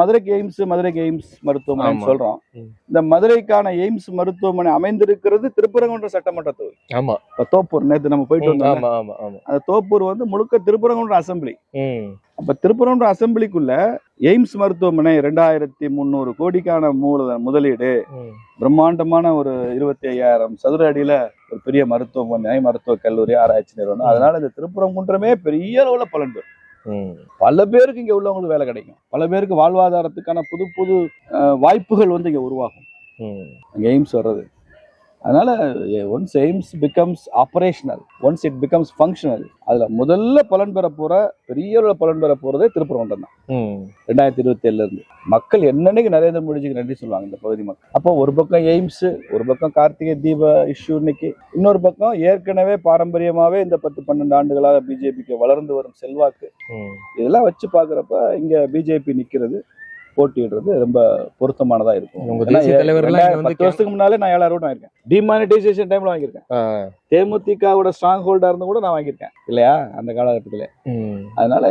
மதுரைக்கு எய்ம்ஸ் மருத்துவமனை சொல்றோம். இந்த மதுரைக்கான எய்ம்ஸ் மருத்துவமனை அமைந்திருக்கிறது திருப்பரங்குன்றம் சட்டமன்ற தொகுதி. ஆமா, தோப்பூர் நேத்து நம்ம போயிட்டு வந்தோம். அந்த தோப்பூர் வந்து முழுக்க திருப்பரங்குன்றம் அசம்பிளி. அப்ப திருப்பரங்குன்றம் அசம்பிளிக்குள்ள எய்ம்ஸ் மருத்துவமனை 2300 கோடிக்கான முதலீடு, பிரம்மாண்டமான ஒரு 25,000 சதுர அடியில ஒரு பெரிய மருத்துவமனை, மருத்துவ கல்லூரி, ஆராய்ச்சி நிறுவனம். அதனால இந்த திருப்பரங்குன்றமே பெரிய அளவுல பலன் பெறும். பல பேருக்கு இங்க உள்ளவங்களுக்கு வேலை கிடைக்கும், பல பேருக்கு வாழ்வாதாரத்துக்கான புது புது வாய்ப்புகள் வந்து இங்க உருவாகும் அங்க எய்ம்ஸ் வர்றது. அதனால once AIIMS becomes operational, once it becomes functional, அதுல முதல்ல பலன் பெற போற பெரிய பலன் பெற போறதே திருப்பரங்குன்றம் தான். 2027 இருந்து மக்கள் என்னன்னைக்கு நரேந்திர மோடிஜிக்கு நன்றி சொல்லுவாங்க இந்த பகுதி மக்கள். அப்போ ஒரு பக்கம் எய்ம்ஸ், ஒரு பக்கம் கார்த்திகை தீப இஷ்யூ இன்னைக்கு, இன்னொரு பக்கம் ஏற்கனவே பாரம்பரியமாவே இந்த 10-12 ஆண்டுகளாக பிஜேபிக்கு வளர்ந்து வரும் செல்வாக்கு, இதெல்லாம் வச்சு பாக்குறப்ப இங்க பிஜேபி நிக்கிறது, போட்டிடுறது ரொம்ப பொருத்தமானதா இருக்கும். 10 வருஷத்துக்கு முன்னாலே நான் 7,000 ஓட்டு வாங்கியிருக்கேன். டிமானிட்டைசேஷன் டைம்ல வாங்கியிருக்கேன். தேமுதிகவோட ஸ்ட்ராங் ஹோல்டா இருந்து கூட நான் வாங்கியிருக்கேன் இல்லையா அந்த காலகட்டத்துல. அதனால